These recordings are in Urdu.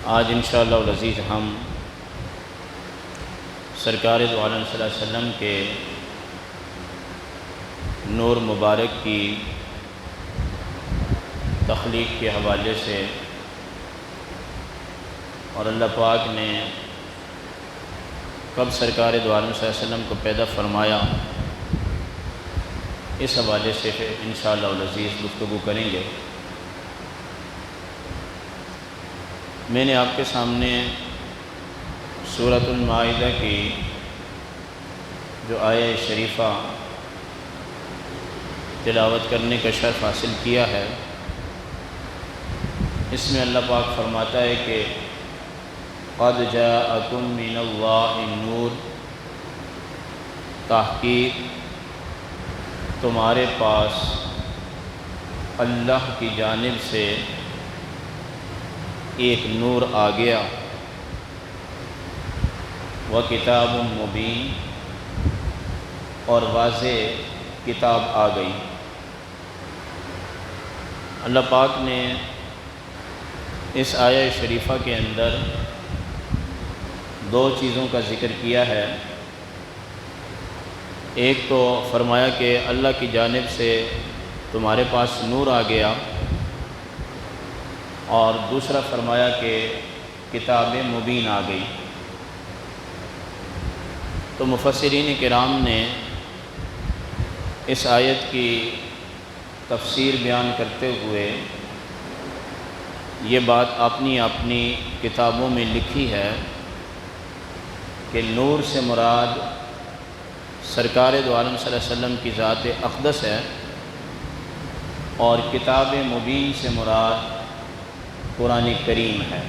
آج انشاءاللہ العزیز ہم سرکار دو عالم صلی اللہ علیہ وسلم کے نور مبارک کی تخلیق کے حوالے سے اور اللہ پاک نے کب سرکار دو عالم صلی اللہ علیہ وسلم کو پیدا فرمایا، اس حوالے سے پھر انشاءاللہ العزیز گفتگو کریں گے۔ میں نے آپ کے سامنے سورۃ المائدہ کی جو آیہ شریفہ تلاوت کرنے کا شرف حاصل کیا ہے، اس میں اللہ پاک فرماتا ہے کہ قد جاءکم من اللہ النور، تحقیق تمہارے پاس اللہ کی جانب سے ایک نور آ گیا، وکتاب مبین، اور واضح کتاب آ گئی۔ اللہ پاک نے اس آیہ شریفہ کے اندر دو چیزوں کا ذکر کیا ہے۔ ایک تو فرمایا کہ اللہ کی جانب سے تمہارے پاس نور آ گیا، اور دوسرا فرمایا کہ کتاب مبین آ گئی۔ تو مفسرین کرام نے اس آیت کی تفسیر بیان کرتے ہوئے یہ بات اپنی اپنی کتابوں میں لکھی ہے کہ نور سے مراد سرکار دو عالم صلی اللہ علیہ وسلم کی ذات اقدس ہے، اور کتاب مبین سے مراد قرآن کریم ہے۔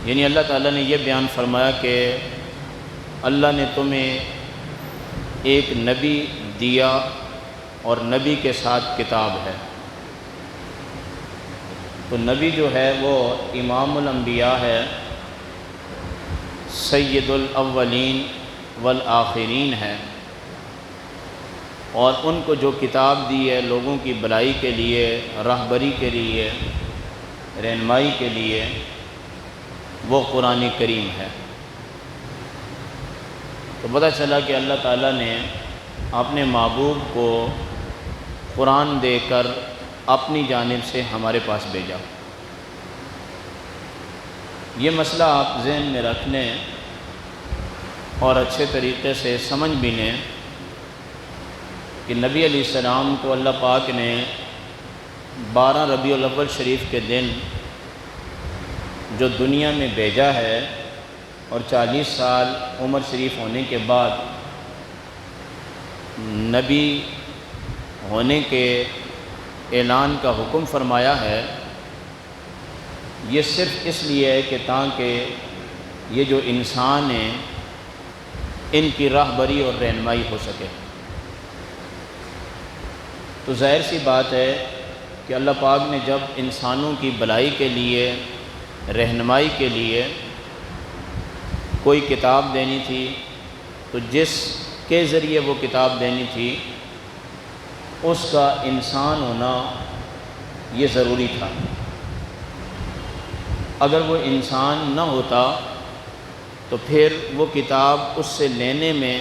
یعنی اللہ تعالیٰ نے یہ بیان فرمایا کہ اللہ نے تمہیں ایک نبی دیا، اور نبی کے ساتھ کتاب ہے۔ تو نبی جو ہے وہ امام الانبیاء ہے، سید الاولین والآخرین ہے، اور ان کو جو کتاب دی ہے لوگوں کی بھلائی کے لیے، رہبری کے لیے، رہنمائی کے لیے، وہ قرآن کریم ہے۔ تو پتہ چلا کہ اللہ تعالیٰ نے اپنے محبوب کو قرآن دے کر اپنی جانب سے ہمارے پاس بھیجا۔ یہ مسئلہ آپ ذہن میں رکھ لیں اور اچھے طریقے سے سمجھ بھی لیں کہ نبی علیہ السلام کو اللہ پاک نے 12 ربیع الاول شریف کے دن جو دنیا میں بھیجا ہے، اور 40 سال عمر شریف ہونے کے بعد نبی ہونے کے اعلان کا حکم فرمایا ہے، یہ صرف اس لیے ہے کہ تاکہ یہ جو انسان ہیں ان کی راہبری اور رہنمائی ہو سکے۔ تو ظاہر سی بات ہے کہ اللہ پاک نے جب انسانوں کی بھلائی کے لیے، رہنمائی کے لیے کوئی کتاب دینی تھی، تو جس کے ذریعے وہ کتاب دینی تھی اس کا انسان ہونا یہ ضروری تھا۔ اگر وہ انسان نہ ہوتا تو پھر وہ کتاب اس سے لینے میں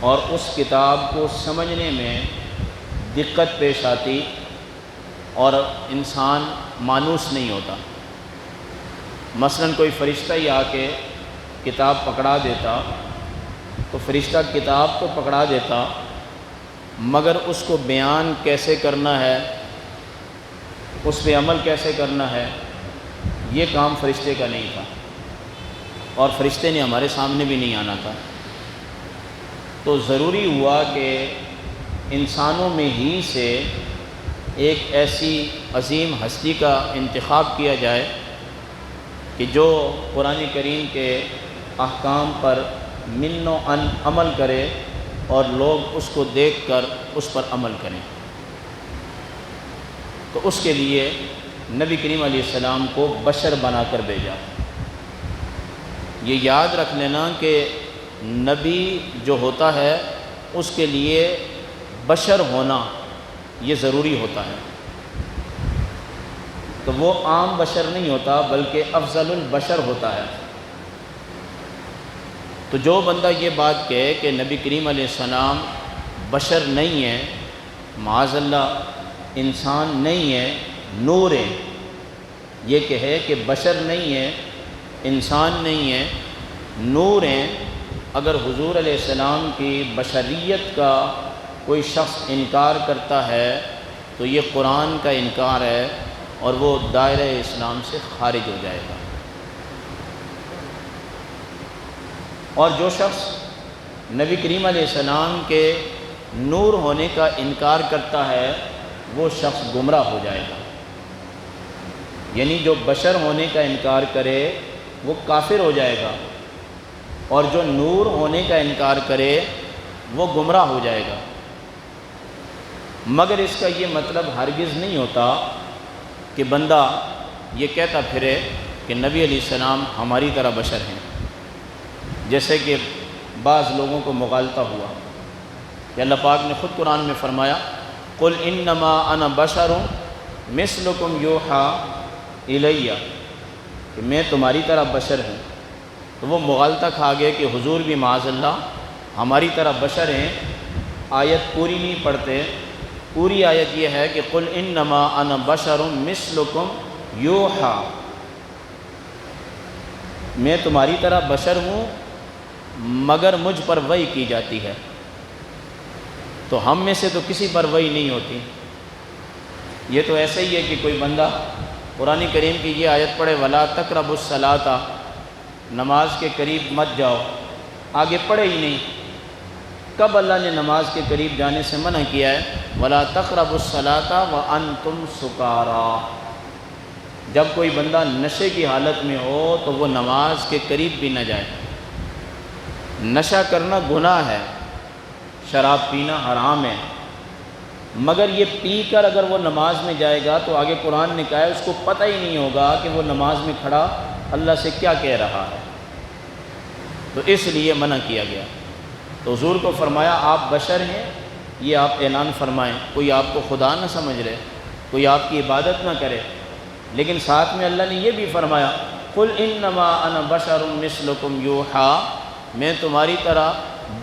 اور اس کتاب کو سمجھنے میں دقت پیش آتی، اور انسان مانوس نہیں ہوتا۔ مثلاً کوئی فرشتہ ہی آ کے کتاب پکڑا دیتا تو فرشتہ کتاب تو پکڑا دیتا، مگر اس کو بیان کیسے کرنا ہے، اس پہ عمل کیسے کرنا ہے، یہ کام فرشتے کا نہیں تھا، اور فرشتے نے ہمارے سامنے بھی نہیں آنا تھا۔ تو ضروری ہوا کہ انسانوں میں ہی سے ایک ایسی عظیم ہستی کا انتخاب کیا جائے کہ جو قرآن کریم کے احکام پر من و ان عمل کرے، اور لوگ اس کو دیکھ کر اس پر عمل کریں۔ تو اس کے لیے نبی کریم علیہ السلام کو بشر بنا کر بھیجا۔ یہ یاد رکھ لینا کہ نبی جو ہوتا ہے اس کے لیے بشر ہونا یہ ضروری ہوتا ہے۔ تو وہ عام بشر نہیں ہوتا بلکہ افضل البشر ہوتا ہے۔ تو جو بندہ یہ بات کہے کہ نبی کریم علیہ السلام بشر نہیں ہے، معاذ اللہ انسان نہیں ہے، نور ہے، یہ کہے کہ بشر نہیں ہے، انسان نہیں ہے، نور ہیں، اگر حضور علیہ السلام کی بشریت کا کوئی شخص انکار کرتا ہے تو یہ قرآن کا انکار ہے اور وہ دائرہ اسلام سے خارج ہو جائے گا۔ اور جو شخص نبی کریم علیہ السلام کے نور ہونے کا انکار کرتا ہے وہ شخص گمراہ ہو جائے گا۔ یعنی جو بشر ہونے کا انکار کرے وہ کافر ہو جائے گا، اور جو نور ہونے کا انکار کرے وہ گمراہ ہو جائے گا۔ مگر اس کا یہ مطلب ہرگز نہیں ہوتا کہ بندہ یہ کہتا پھرے کہ نبی علیہ السلام ہماری طرح بشر ہیں، جیسے کہ بعض لوگوں کو مغالطہ ہوا کہ اللہ پاک نے خود قرآن میں فرمایا قل انما انا بشر مثلکم یوحی الیہ، کہ میں تمہاری طرح بشر ہوں۔ تو وہ مغالطہ کھا گئے کہ حضور بھی معاذ اللہ ہماری طرح بشر ہیں، آیت پوری نہیں پڑھتے۔ پوری آیت یہ ہے کہ قل انما انا بشر مثلکم یوحی، میں تمہاری طرح بشر ہوں مگر مجھ پر وحی کی جاتی ہے۔ تو ہم میں سے تو کسی پر وحی نہیں ہوتی۔ یہ تو ایسا ہی ہے کہ کوئی بندہ قرآن کریم کی یہ آیت پڑھے ولا تقربوا الصلاۃ، نماز کے قریب مت جاؤ، آگے پڑھے ہی نہیں۔ کب اللہ نے نماز کے قریب جانے سے منع کیا ہے؟ ولا تقربوا الصلاۃ وانتم سکارا، جب کوئی بندہ نشے کی حالت میں ہو تو وہ نماز کے قریب بھی نہ جائے۔ نشہ کرنا گناہ ہے، شراب پینا حرام ہے، مگر یہ پی کر اگر وہ نماز میں جائے گا تو آگے قرآن نے کہا ہے اس کو پتہ ہی نہیں ہوگا کہ وہ نماز میں کھڑا اللہ سے کیا کہہ رہا ہے، تو اس لیے منع کیا گیا۔ تو حضور کو فرمایا آپ بشر ہیں، یہ آپ اعلان فرمائیں، کوئی آپ کو خدا نہ سمجھ لے، کوئی آپ کی عبادت نہ کرے۔ لیکن ساتھ میں اللہ نے یہ بھی فرمایا قل انما انا بشر مثلکم یوحی، میں تمہاری طرح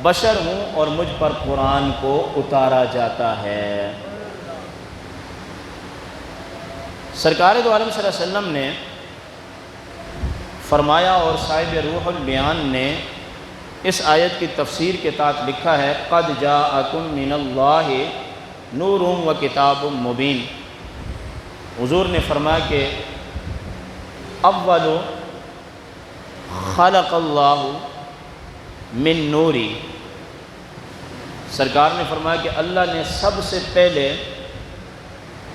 بشر ہوں اور مجھ پر قرآن کو اتارا جاتا ہے۔ سرکار دو عالم صلی اللہ علیہ وسلم نے فرمایا اور صاحب روح البیان نے اس آیت کی تفسیر کے تحت لکھا ہے قد جاءکم من اللہ نور و کتاب مبین۔ حضور نے فرمایا کہ اول خلق اللہ من نوری، سرکار نے فرمایا کہ اللہ نے سب سے پہلے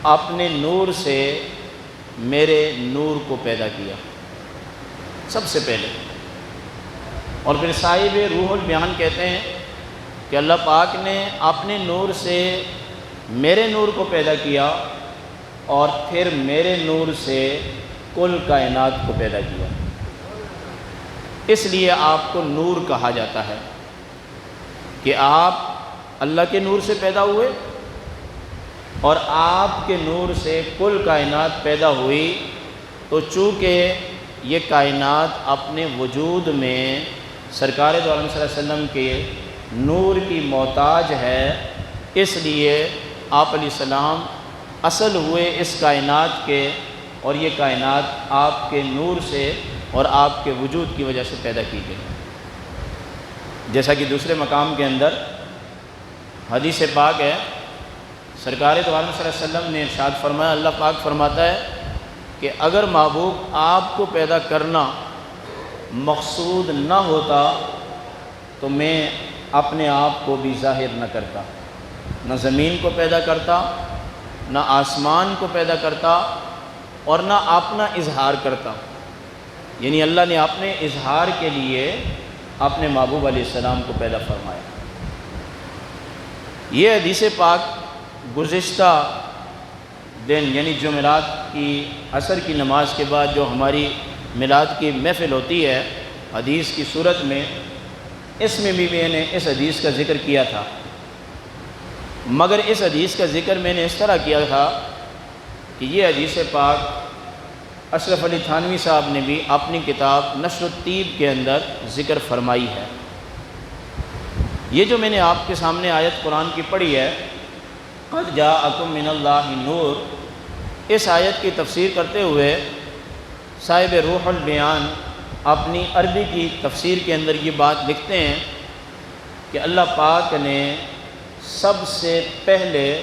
اپنے نور سے میرے نور کو پیدا کیا، سب سے پہلے۔ اور پھر صاحب روح البیان کہتے ہیں کہ اللہ پاک نے اپنے نور سے میرے نور کو پیدا کیا اور پھر میرے نور سے کل کائنات کو پیدا کیا، اس لیے آپ کو نور کہا جاتا ہے کہ آپ اللہ کے نور سے پیدا ہوئے اور آپ کے نور سے کل کائنات پیدا ہوئی۔ تو چونکہ یہ کائنات اپنے وجود میں سرکار دو عالم صلی اللہ علیہ وسلم کے نور کی محتاج ہے، اس لیے آپ علیہ السلام اصل ہوئے اس کائنات کے، اور یہ کائنات آپ کے نور سے اور آپ کے وجود کی وجہ سے پیدا کی گئی۔ جیسا کہ دوسرے مقام کے اندر حدیث پاک ہے، سرکار دو عالم صلی اللہ علیہ وسلم نے ارشاد فرمایا، اللہ پاک فرماتا ہے کہ اگر محبوب آپ کو پیدا کرنا مقصود نہ ہوتا تو میں اپنے آپ کو بھی ظاہر نہ کرتا، نہ زمین کو پیدا کرتا، نہ آسمان کو پیدا کرتا، اور نہ اپنا اظہار کرتا۔ یعنی اللہ نے اپنے اظہار کے لیے اپنے محبوب علیہ السلام کو پیدا فرمایا۔ یہ حدیث پاک گزشتہ دن یعنی جمعرات کی عصر کی نماز کے بعد جو ہماری میلاد کی محفل ہوتی ہے حدیث کی صورت میں، اس میں بھی میں نے اس حدیث کا ذکر کیا تھا، مگر اس حدیث کا ذکر میں نے اس طرح کیا تھا کہ یہ حدیث پاک اشرف علی تھانوی صاحب نے بھی اپنی کتاب نشر الطیب کے اندر ذکر فرمائی ہے۔ یہ جو میں نے آپ کے سامنے آیت قرآن کی پڑھی ہے، قد جاءکم من اللہ نور، اس آیت کی تفسیر کرتے ہوئے صاحب روح البیان اپنی عربی کی تفسیر کے اندر یہ بات لکھتے ہیں کہ اللہ پاک نے سب سے پہلے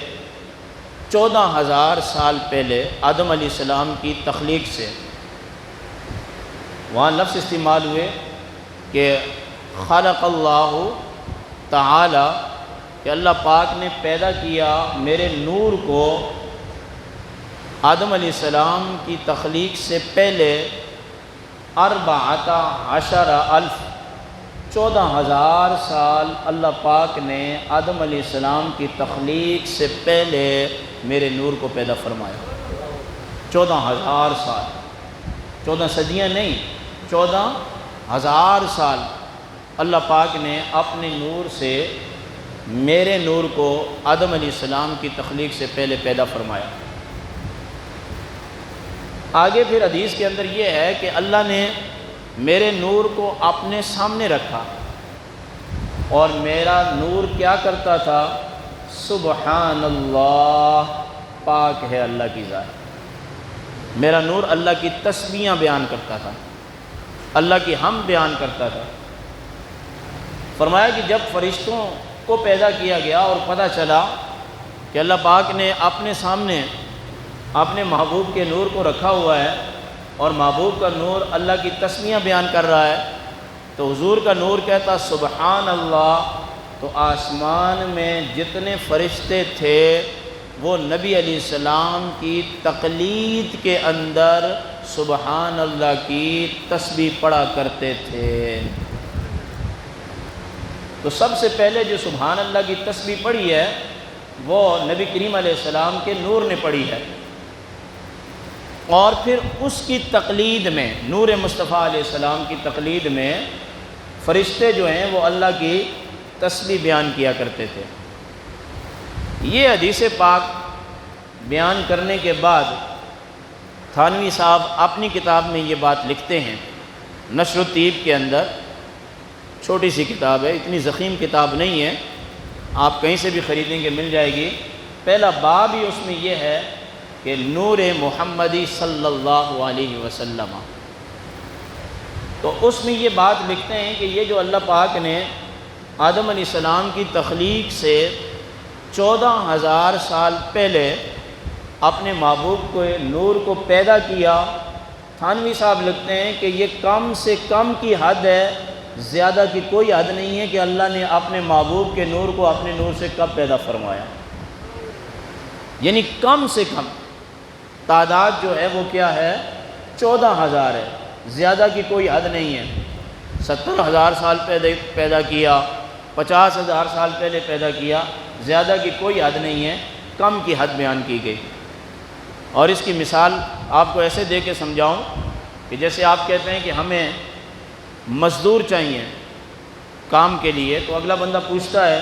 14,000 سال پہلے آدم علیہ السلام کی تخلیق سے، وہاں لفظ استعمال ہوئے کہ خلق اللہ تعالی، کہ اللہ پاک نے پیدا کیا میرے نور کو آدم علیہ السلام کی تخلیق سے پہلے 14,000 14,000 سال اللہ پاک نے آدم علیہ السلام کی تخلیق سے پہلے میرے نور کو پیدا فرمایا۔ 14,000 سال، 14 صدیاں نہیں، 14,000 سال اللہ پاک نے اپنے نور سے میرے نور کو آدم علیہ السلام کی تخلیق سے پہلے پیدا فرمایا۔ آگے پھر حدیث کے اندر یہ ہے کہ اللہ نے میرے نور کو اپنے سامنے رکھا، اور میرا نور کیا کرتا تھا؟ سبحان اللہ، پاک ہے اللہ کی ذات۔ میرا نور اللہ کی تسبیحاں بیان کرتا تھا، اللہ کی حمد بیان کرتا تھا۔ فرمایا کہ جب فرشتوں کو پیدا کیا گیا اور پتہ چلا کہ اللہ پاک نے اپنے سامنے اپنے محبوب کے نور کو رکھا ہوا ہے، اور محبوب کا نور اللہ کی تسبیحاں بیان کر رہا ہے، تو حضور کا نور کہتا سبحان اللہ، تو آسمان میں جتنے فرشتے تھے وہ نبی علیہ السلام کی تقلید کے اندر سبحان اللہ کی تسبیح پڑھا کرتے تھے۔ تو سب سے پہلے جو سبحان اللہ کی تسبیح پڑھی ہے وہ نبی کریم علیہ السلام کے نور نے پڑھی ہے، اور پھر اس کی تقلید میں، نور مصطفیٰ علیہ السلام کی تقلید میں فرشتے جو ہیں وہ اللہ کی تسبیح بیان کیا کرتے تھے۔ یہ حدیث پاک بیان کرنے کے بعد تھانوی صاحب اپنی کتاب میں یہ بات لکھتے ہیں، نشر الطیب کے اندر، چھوٹی سی کتاب ہے، اتنی ضخیم کتاب نہیں ہے، آپ کہیں سے بھی خریدیں گے مل جائے گی۔ پہلا باب ہی اس میں یہ ہے کہ نور محمدی صلی اللہ علیہ وسلم، تو اس میں یہ بات لکھتے ہیں کہ یہ جو اللہ پاک نے آدم علیہ السلام کی تخلیق سے 14,000 سال پہلے اپنے محبوب کو نور کو پیدا کیا، تھانوی صاحب لکھتے ہیں کہ یہ کم سے کم کی حد ہے، زیادہ کی کوئی حد نہیں ہے کہ اللہ نے اپنے محبوب کے نور کو اپنے نور سے کب پیدا فرمایا، یعنی کم سے کم تعداد جو ہے وہ کیا ہے؟ 14,000 ہے، زیادہ کی کوئی حد نہیں ہے۔ 70,000 سال پہلے پیدا کیا، 50,000 سال پہلے پیدا کیا، زیادہ کی کوئی حد نہیں ہے، کم کی حد بیان کی گئی۔ اور اس کی مثال آپ کو ایسے دے کے سمجھاؤں کہ جیسے آپ کہتے ہیں کہ ہمیں مزدور چاہیے کام کے لیے، تو اگلا بندہ پوچھتا ہے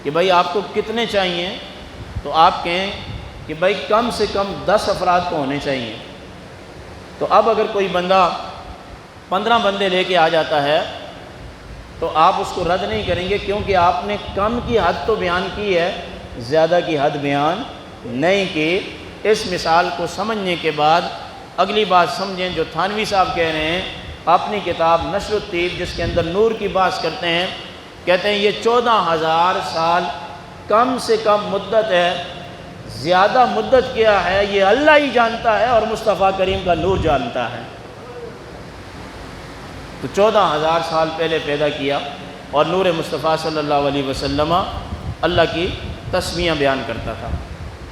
کہ بھائی آپ کو کتنے چاہیے، تو آپ کہیں کہ بھائی کم سے کم 10 افراد کو ہونے چاہیے۔ تو اب اگر کوئی بندہ 15 بندے لے کے آ جاتا ہے تو آپ اس کو رد نہیں کریں گے، کیونکہ آپ نے کم کی حد تو بیان کی ہے، زیادہ کی حد بیان نہیں کی۔ اس مثال کو سمجھنے کے بعد اگلی بات سمجھیں جو تھانوی صاحب کہہ رہے ہیں اپنی کتاب نشر الطیب، جس کے اندر نور کی بات کرتے ہیں، کہتے ہیں یہ 14,000 سال کم سے کم مدت ہے، زیادہ مدت کیا ہے یہ اللہ ہی جانتا ہے اور مصطفیٰ کریم کا نور جانتا ہے۔ تو 14,000 سال پہلے پیدا کیا، اور نور مصطفیٰ صلی اللہ علیہ وسلم اللہ کی تسبیحاں بیان کرتا تھا۔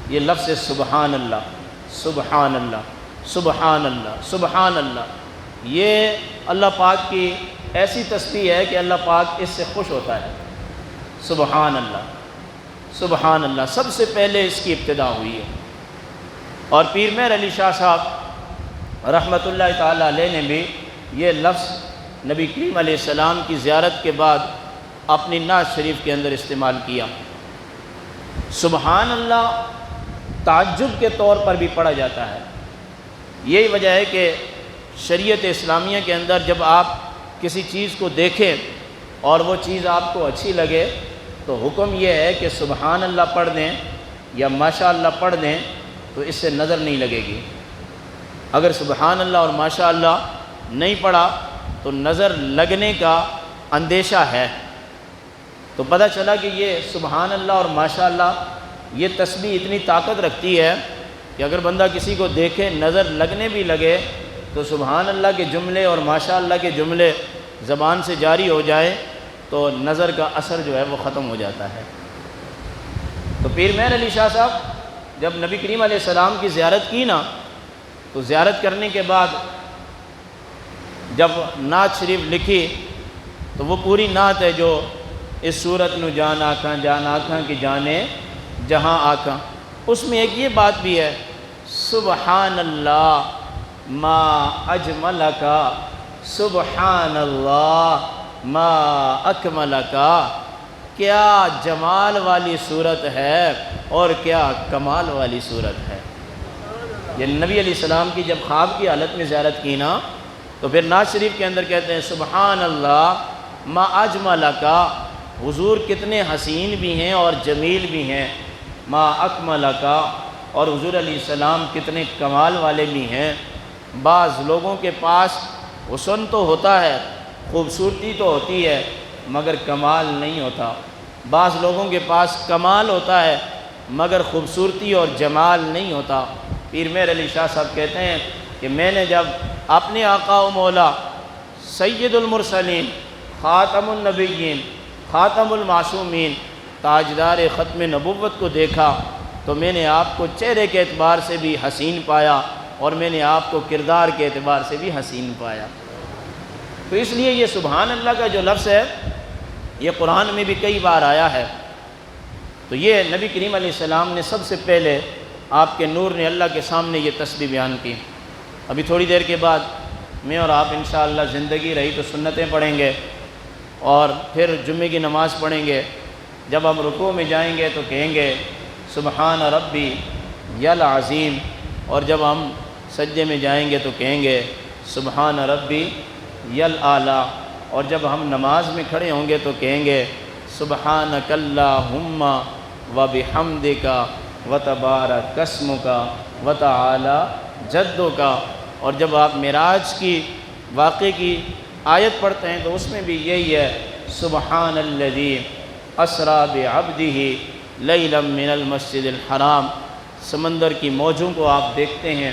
یہ لفظ سبحان اللہ، سبحان اللہ، سبحان اللہ، سبحان اللہ، یہ اللہ پاک کی ایسی تسبیح ہے کہ اللہ پاک اس سے خوش ہوتا ہے۔ سبحان اللہ، سبحان اللہ، سب سے پہلے اس کی ابتدا ہوئی ہے۔ اور پیر مہر علی شاہ صاحب رحمۃ اللہ تعالی علیہ نے بھی یہ لفظ نبی کریم علیہ السلام کی زیارت کے بعد اپنی نعت شریف کے اندر استعمال کیا۔ سبحان اللہ تعجب کے طور پر بھی پڑھا جاتا ہے، یہی وجہ ہے کہ شریعت اسلامیہ کے اندر جب آپ کسی چیز کو دیکھیں اور وہ چیز آپ کو اچھی لگے تو حکم یہ ہے کہ سبحان اللہ پڑھ دیں یا ماشاء اللہ پڑھ دیں، تو اس سے نظر نہیں لگے گی۔ اگر سبحان اللہ اور ماشاء اللہ نہیں پڑھا تو نظر لگنے کا اندیشہ ہے۔ تو پتہ چلا کہ یہ سبحان اللہ اور ماشاء اللہ یہ تسبیح اتنی طاقت رکھتی ہے کہ اگر بندہ کسی کو دیکھے نظر لگنے بھی لگے تو سبحان اللہ کے جملے اور ماشاء اللہ کے جملے زبان سے جاری ہو جائے تو نظر کا اثر جو ہے وہ ختم ہو جاتا ہے۔ تو پیر مہر علی شاہ صاحب جب نبی کریم علیہ السلام کی زیارت کی نا، تو زیارت کرنے کے بعد جب نعت شریف لکھی تو وہ پوری نعت ہے جو اس صورت نو جان آکھاں کی جانے جہاں آکھاں، اس میں ایک یہ بات بھی ہے، سبحان اللہ ما اجملکا، سبحان اللہ ما اکملکا، کیا جمال والی صورت ہے اور کیا کمال والی صورت ہے۔ یہ نبی علیہ السلام کی جب خواب کی حالت میں زیارت کی نا، تو پھر نعت شریف کے اندر کہتے ہیں سبحان اللہ ما اجملکا، حضور کتنے حسین بھی ہیں اور جمیل بھی ہیں، ما اکملکا، اور حضور علیہ السلام کتنے کمال والے بھی ہیں۔ بعض لوگوں کے پاس حسن تو ہوتا ہے، خوبصورتی تو ہوتی ہے، مگر کمال نہیں ہوتا۔ بعض لوگوں کے پاس کمال ہوتا ہے مگر خوبصورتی اور جمال نہیں ہوتا۔ پیر مہر علی شاہ صاحب کہتے ہیں کہ میں نے جب اپنے آقا و مولا سید المرسلین، خاتم النبیین، خاتم المعصومین، تاجدار ختم نبوت کو دیکھا تو میں نے آپ کو چہرے کے اعتبار سے بھی حسین پایا اور میں نے آپ کو کردار کے اعتبار سے بھی حسین پایا۔ تو اس لیے یہ سبحان اللہ کا جو لفظ ہے یہ قرآن میں بھی کئی بار آیا ہے۔ تو یہ نبی کریم علیہ السلام نے سب سے پہلے آپ کے نور نے اللہ کے سامنے یہ تسبیح بیان کی۔ ابھی تھوڑی دیر کے بعد میں اور آپ انشاءاللہ زندگی رہی تو سنتیں پڑھیں گے اور پھر جمعے کی نماز پڑھیں گے۔ جب ہم رکوع میں جائیں گے تو کہیں گے سبحان ربی یل عظیم، اور جب ہم سجدے میں جائیں گے تو کہیں گے سبحان ربی یل اعلیٰ، اور جب ہم نماز میں کھڑے ہوں گے تو کہیں گے سبحانک اللہم وبحمدک وتبارک اسمک وتعالی جدک۔ اور جب آپ معراج کی واقعے کی آیت پڑھتے ہیں تو اس میں بھی یہی ہے سبحان الذی اسریٰ بعبدہ لیلا من المسجد الحرام۔ سمندر کی موجوں کو آپ دیکھتے ہیں،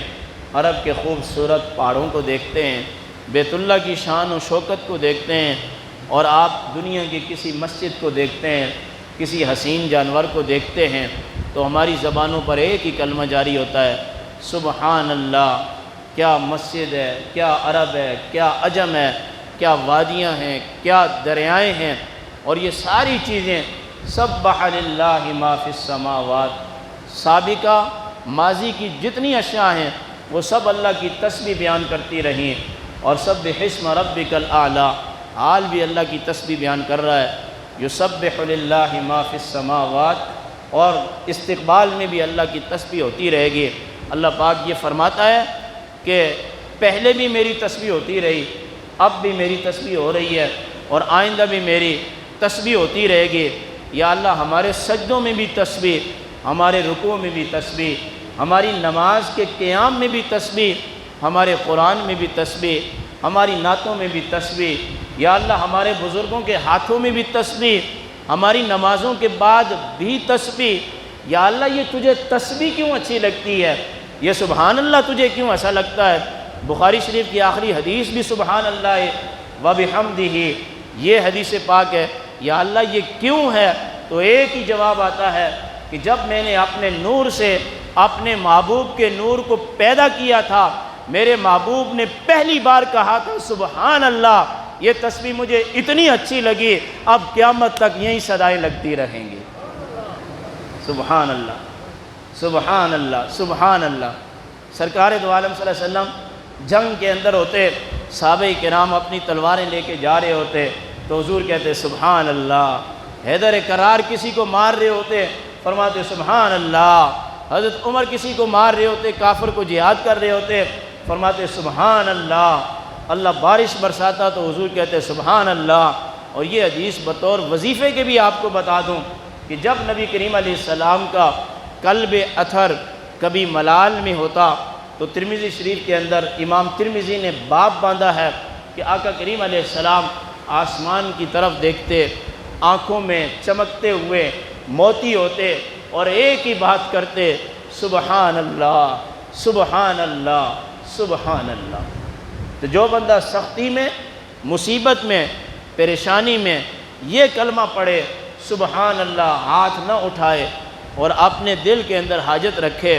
عرب کے خوبصورت پہاڑوں کو دیکھتے ہیں، بیت اللہ کی شان و شوکت کو دیکھتے ہیں، اور آپ دنیا کی کسی مسجد کو دیکھتے ہیں، کسی حسین جانور کو دیکھتے ہیں تو ہماری زبانوں پر ایک ہی کلمہ جاری ہوتا ہے سبحان اللہ۔ کیا مسجد ہے، کیا عرب ہے، کیا عجم ہے، کیا وادیاں ہیں، کیا دریائیں ہیں، اور یہ ساری چیزیں سبح للہ ما فی السماوات، سابقہ ماضی کی جتنی اشیاء ہیں وہ سب اللہ کی تسبیح بیان کرتی رہیں، اور سبح اسم ربک الاعلیٰ، حال بھی اللہ کی تسبیح بیان کر رہا ہے یسبح للہ ما فی السماوات، اور استقبال میں بھی اللہ کی تسبیح ہوتی رہے گی۔ اللہ پاک یہ فرماتا ہے کہ پہلے بھی میری تسبیح ہوتی رہی، اب بھی میری تسبیح ہو رہی ہے، اور آئندہ بھی میری تسبیح ہوتی رہے گی۔ یا اللہ ہمارے سجدوں میں بھی تسبیح، ہمارے رکوع میں بھی تسبیح، ہماری نماز کے قیام میں بھی تسبیح، ہمارے قرآن میں بھی تسبیح، ہماری نعتوں میں بھی تسبیح، یا اللہ ہمارے بزرگوں کے ہاتھوں میں بھی تسبیح، ہماری نمازوں کے بعد بھی تسبیح۔ یا اللہ یہ تجھے تسبیح کیوں اچھی لگتی ہے، یہ سبحان اللہ تجھے کیوں ایسا لگتا ہے۔ بخاری شریف کی آخری حدیث بھی سبحان اللہ وبحمدہ، یہ حدیث پاک ہے۔ یا اللہ یہ کیوں ہے، تو ایک ہی جواب آتا ہے کہ جب میں نے اپنے نور سے اپنے محبوب کے نور کو پیدا کیا تھا، میرے محبوب نے پہلی بار کہا تھا سبحان اللہ، یہ تسبیح مجھے اتنی اچھی لگی، اب قیامت تک یہی صدائیں لگتی رہیں گی سبحان اللہ سبحان اللہ سبحان اللہ۔ سرکار دو عالم صلی اللہ علیہ وسلم جنگ کے اندر ہوتے، صحابہ کرام اپنی تلواریں لے کے جا رہے ہوتے تو حضور کہتے سبحان اللہ۔ حیدر کرار کسی کو مار رہے ہوتے، فرماتے سبحان اللہ۔ حضرت عمر کسی کو مار رہے ہوتے، کافر کو جہاد کر رہے ہوتے، فرماتے سبحان اللہ، اللہ بارش برساتا تو حضور کہتے سبحان اللہ۔ اور یہ حدیث بطور وظیفے کے بھی آپ کو بتا دوں کہ جب نبی کریم علیہ السلام کا قلب اطہر کبھی ملال میں ہوتا تو ترمذی شریف کے اندر امام ترمذی نے باب باندھا ہے کہ آقا کریم علیہ السلام آسمان کی طرف دیکھتے، آنکھوں میں چمکتے ہوئے موتی ہوتے اور ایک ہی بات کرتے سبحان اللہ سبحان اللہ سبحان اللہ۔ تو جو بندہ سختی میں، مصیبت میں، پریشانی میں یہ کلمہ پڑھے سبحان اللہ، ہاتھ نہ اٹھائے اور اپنے دل کے اندر حاجت رکھے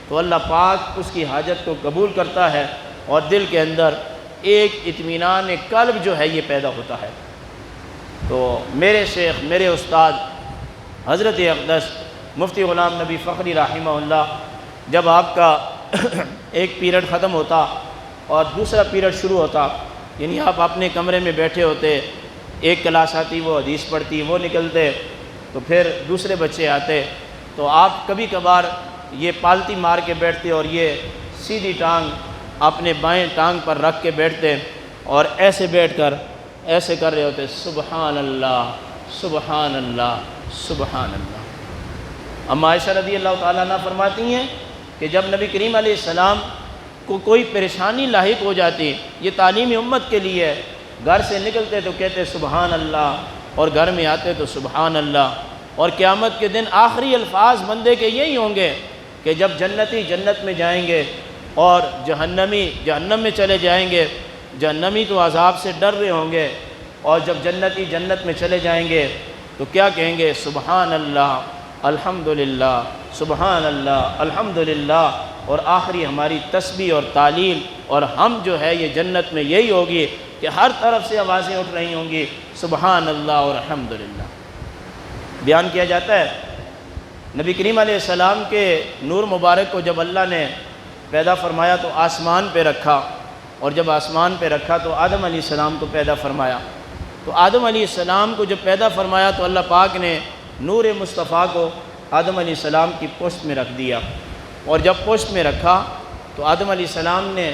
تو اللہ پاک اس کی حاجت کو قبول کرتا ہے اور دل کے اندر ایک اطمینان قلب جو ہے یہ پیدا ہوتا ہے۔ تو میرے شیخ، میرے استاد حضرت اقدس مفتی غلام نبی فخری رحمہ اللہ، جب آپ کا ایک پیریڈ ختم ہوتا اور دوسرا پیریڈ شروع ہوتا، یعنی آپ اپنے کمرے میں بیٹھے ہوتے، ایک کلاس آتی، وہ حدیث پڑھتی، وہ نکلتے، تو پھر دوسرے بچے آتے، تو آپ کبھی کبھار یہ پالتی مار کے بیٹھتے اور یہ سیدھی ٹانگ اپنے بائیں ٹانگ پر رکھ کے بیٹھتے اور ایسے بیٹھ کر ایسے کر رہے ہوتے سبحان اللہ سبحان اللہ سبحان اللہ۔ اما عائشہ رضی اللہ تعالیٰ عنہ فرماتی ہیں کہ جب نبی کریم علیہ السلام کو کوئی پریشانی لاحق ہو جاتی، یہ تعلیم امت کے لیے ہے، گھر سے نکلتے تو کہتے سبحان اللہ اور گھر میں آتے تو سبحان اللہ۔ اور قیامت کے دن آخری الفاظ بندے کے یہی ہوں گے کہ جب جنتی جنت میں جائیں گے اور جہنمی جہنم میں چلے جائیں گے، جہنمی تو عذاب سے ڈر رہے ہوں گے، اور جب جنتی جنت میں چلے جائیں گے تو کیا کہیں گے سبحان اللہ الحمدللہ سبحان اللہ الحمدللہ۔ اور آخری ہماری تسبیح اور تعلیل اور ہم جو ہے یہ جنت میں یہی ہوگی کہ ہر طرف سے آوازیں اٹھ رہی ہوں گی سبحان اللہ اور الحمدللہ۔ بیان کیا جاتا ہے نبی کریم علیہ السلام کے نور مبارک کو جب اللہ نے پیدا فرمایا تو آسمان پہ رکھا، اور جب آسمان پہ رکھا تو آدم علیہ السلام کو پیدا فرمایا۔ تو آدم علیہ السلام کو جب پیدا فرمایا تو اللہ پاک نے نور مصطفیٰ کو آدم علیہ السلام کی پشت میں رکھ دیا، اور جب پشت میں رکھا تو آدم علیہ السلام نے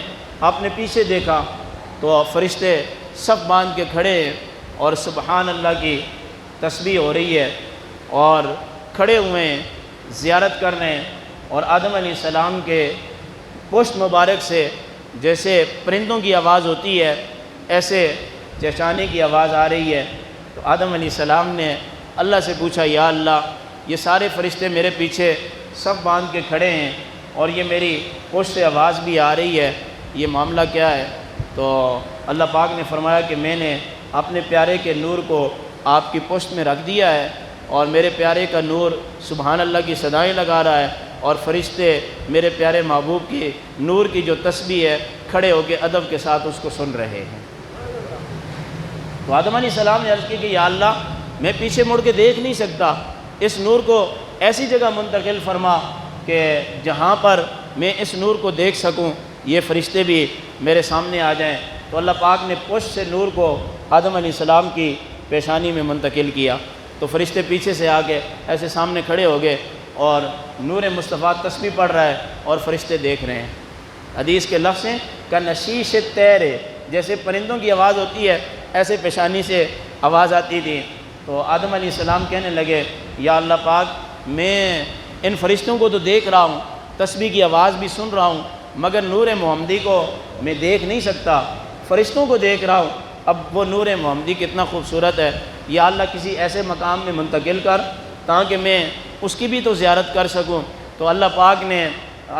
اپنے پیچھے دیکھا تو فرشتے صف باندھ کے کھڑے ہیں اور سبحان اللہ کی تسبیح ہو رہی ہے اور کھڑے ہوئے ہیں، زیارت کر رہے ہیں، اور آدم علیہ السلام کے پشت مبارک سے جیسے پرندوں کی آواز ہوتی ہے ایسے چہچہانے کی آواز آ رہی ہے۔ تو آدم علیہ السلام نے اللہ سے پوچھا یا اللہ، یہ سارے فرشتے میرے پیچھے صف باندھ کے کھڑے ہیں اور یہ میری پشت سے آواز بھی آ رہی ہے، یہ معاملہ کیا ہے؟ تو اللہ پاک نے فرمایا کہ میں نے اپنے پیارے کے نور کو آپ کی پشت میں رکھ دیا ہے، اور میرے پیارے کا نور سبحان اللہ کی صدائیں لگا رہا ہے، اور فرشتے میرے پیارے محبوب کی نور کی جو تسبیح ہے کھڑے ہو کے ادب کے ساتھ اس کو سن رہے ہیں۔ تو آدم علیہ السلام نے عرض کی کہ یا اللہ، میں پیچھے مڑ کے دیکھ نہیں سکتا، اس نور کو ایسی جگہ منتقل فرما کہ جہاں پر میں اس نور کو دیکھ سکوں، یہ فرشتے بھی میرے سامنے آ جائیں۔ تو اللہ پاک نے پشت سے نور کو آدم علیہ السلام کی پیشانی میں منتقل کیا، تو فرشتے پیچھے سے آگے ایسے سامنے کھڑے ہو گئے اور نور مصطفیٰ تسبیح پڑھ رہا ہے اور فرشتے دیکھ رہے ہیں۔ حدیث کے لفظ ہیں کہ نشیش تیر، جیسے پرندوں کی آواز ہوتی ہے ایسے پیشانی سے آواز آتی تھی۔ تو آدم علیہ السلام کہنے لگے یا اللہ پاک، میں ان فرشتوں کو تو دیکھ رہا ہوں، تسبیح کی آواز بھی سن رہا ہوں، مگر نور محمدی کو میں دیکھ نہیں سکتا، فرشتوں کو دیکھ رہا ہوں۔ اب وہ نور محمدی کتنا خوبصورت ہے، یا اللہ کسی ایسے مقام میں منتقل کر تاکہ میں اس کی بھی تو زیارت کر سکوں۔ تو اللہ پاک نے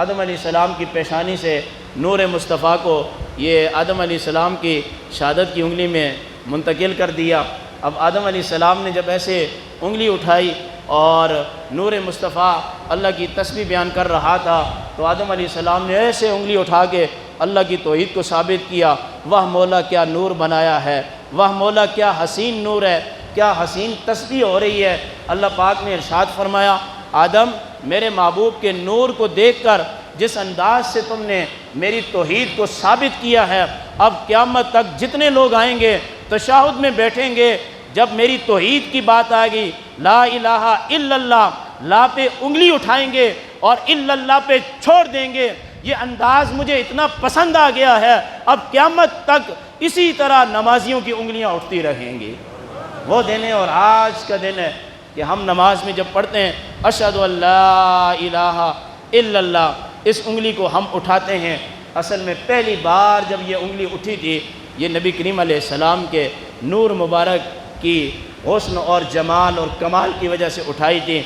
آدم علیہ السلام کی پیشانی سے نور مصطفیٰ کو یہ آدم علیہ السلام کی شہادت کی انگلی میں منتقل کر دیا۔ اب آدم علیہ السلام نے جب ایسے انگلی اٹھائی اور نور مصطفیٰ اللہ کی تسبیح بیان کر رہا تھا تو آدم علیہ السلام نے ایسے انگلی اٹھا کے اللہ کی توحید کو ثابت کیا، وہ مولا کیا نور بنایا ہے، وہ مولا کیا حسین نور ہے، کیا حسین تسبیح ہو رہی ہے۔ اللہ پاک نے ارشاد فرمایا آدم، میرے محبوب کے نور کو دیکھ کر جس انداز سے تم نے میری توحید کو ثابت کیا ہے، اب قیامت تک جتنے لوگ آئیں گے تشہد میں بیٹھیں گے، جب میری توحید کی بات آئے گی، لا الہ الا اللہ، لا پہ انگلی اٹھائیں گے اور الا اللہ پہ چھوڑ دیں گے، یہ انداز مجھے اتنا پسند آ گیا ہے، اب قیامت تک اسی طرح نمازیوں کی انگلیاں اٹھتی رہیں گی۔ وہ دن ہے اور آج کا دن ہے کہ ہم نماز میں جب پڑھتے ہیں اشہد ان لا الہ الا اللہ، اس انگلی کو ہم اٹھاتے ہیں۔ اصل میں پہلی بار جب یہ انگلی اٹھی تھی، یہ نبی کریم علیہ السلام کے نور مبارک کی حسن اور جمال اور کمال کی وجہ سے اٹھائی تھی۔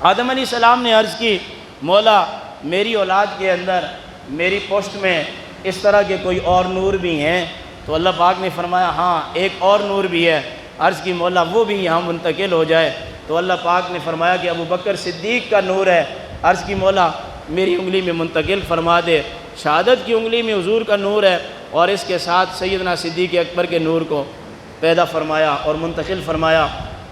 آدم علیہ السلام نے عرض کی، مولا میری اولاد کے اندر میری پشت میں اس طرح کے کوئی اور نور بھی ہیں؟ تو اللہ پاک نے فرمایا ہاں ایک اور نور بھی ہے۔ عرض کی مولا وہ بھی یہاں منتقل ہو جائے؟ تو اللہ پاک نے فرمایا کہ ابو بکر صدیق کا نور ہے۔ عرض کی مولا میری انگلی میں منتقل فرما دے۔ شہادت کی انگلی میں حضور کا نور ہے اور اس کے ساتھ سیدنا صدیق اکبر کے نور کو پیدا فرمایا اور منتقل فرمایا۔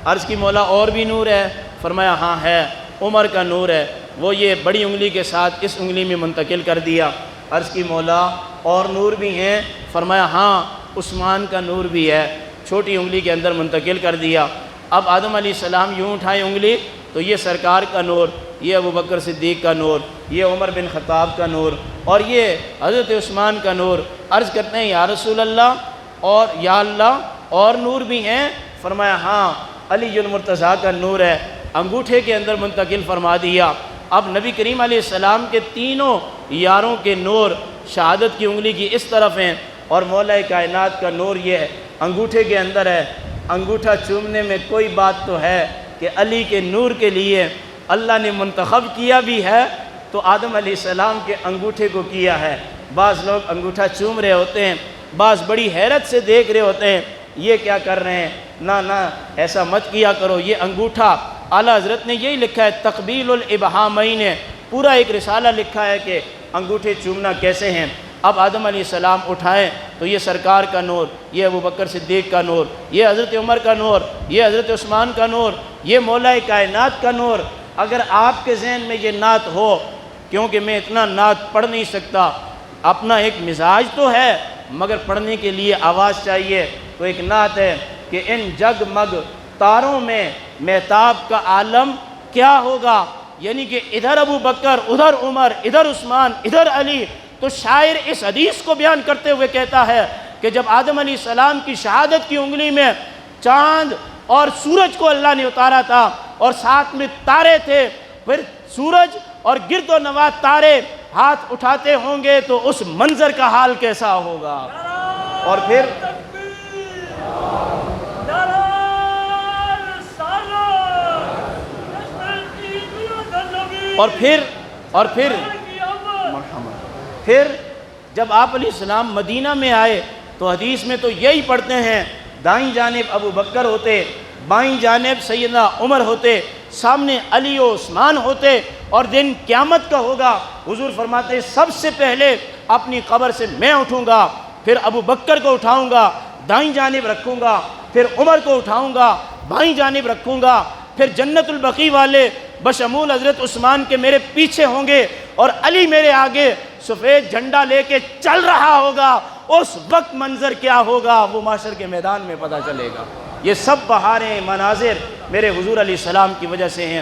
عرض کی مولا اور بھی نور ہے؟ فرمایا ہاں ہے، عمر کا نور ہے، وہ یہ بڑی انگلی کے ساتھ اس انگلی میں منتقل کر دیا۔ عرض کی مولا اور نور بھی ہیں؟ فرمایا ہاں، عثمان کا نور بھی ہے، چھوٹی انگلی کے اندر منتقل کر دیا۔ اب آدم علیہ السلام یوں اٹھائیں انگلی تو یہ سرکار کا نور، یہ ابو بکر صدیق کا نور، یہ عمر بن خطاب کا نور اور یہ حضرت عثمان کا نور۔ عرض کرتے ہیں یا رسول اللہ اور یا اللہ اور نور بھی ہیں؟ فرمایا ہاں، علی المرتضیٰ کا نور ہے، انگوٹھے کے اندر منتقل فرما دیا۔ اب نبی کریم علیہ السلام کے تینوں یاروں کے نور شہادت کی انگلی کی اس طرف ہیں اور مولا کائنات کا نور یہ انگوٹھے کے اندر ہے۔ انگوٹھا چومنے میں کوئی بات تو ہے کہ علی کے نور کے لیے اللہ نے منتخب کیا بھی ہے تو آدم علیہ السلام کے انگوٹھے کو کیا ہے۔ بعض لوگ انگوٹھا چوم رہے ہوتے ہیں، بعض بڑی حیرت سے دیکھ رہے ہوتے ہیں یہ کیا کر رہے ہیں، نہ ایسا مت کیا کرو۔ یہ انگوٹھا اعلیٰ حضرت نے یہی لکھا ہے، تقبیل الابہامین نے پورا ایک رسالہ لکھا ہے کہ انگوٹھے چومنا کیسے ہیں۔ اب آدم علیہ السلام اٹھائیں تو یہ سرکار کا نور، یہ ابو بکر صدیق کا نور، یہ حضرت عمر کا نور، یہ حضرت عثمان کا نور، یہ مولا کائنات کا نور۔ اگر آپ کے ذہن میں یہ نعت ہو، کیونکہ میں اتنا نعت پڑھ نہیں سکتا، اپنا ایک مزاج تو ہے مگر پڑھنے کے لیے آواز چاہیے، تو ایک نعت ہے کہ ان جگمگ تاروں میں مہتاب کا عالم کیا ہوگا، یعنی کہ ادھر ابو بکر، ادھر عمر، ادھر عثمان، ادھر علی۔ تو شاعر اس حدیث کو بیان کرتے ہوئے کہتا ہے کہ جب آدم علیہ السلام کی شہادت کی انگلی میں چاند اور سورج کو اللہ نے اتارا تھا اور ساتھ میں تارے تھے، پھر سورج اور گرد و نواح تارے ہاتھ اٹھاتے ہوں گے تو اس منظر کا حال کیسا ہوگا۔ اور پھر پھر جب آپ علیہ السلام مدینہ میں آئے تو حدیث میں تو یہی پڑھتے ہیں، دائیں جانب ابو بکر ہوتے، بائیں جانب سیدنا عمر ہوتے، سامنے علی و عثمان ہوتے، اور دن قیامت کا ہوگا حضور فرماتے ہیں سب سے پہلے اپنی قبر سے میں اٹھوں گا، پھر ابو بکر کو اٹھاؤں گا دائیں جانب رکھوں گا، پھر عمر کو اٹھاؤں گا بائیں جانب رکھوں گا، پھر جنت البقیع والے بشمول حضرت عثمان کے میرے پیچھے ہوں گے اور علی میرے آگے سفید جھنڈا لے کے چل رہا ہوگا۔ اس وقت منظر کیا ہوگا وہ محشر کے میدان میں پتہ چلے گا۔ یہ سب بہاریں مناظر میرے حضور علیہ السلام کی وجہ سے ہیں۔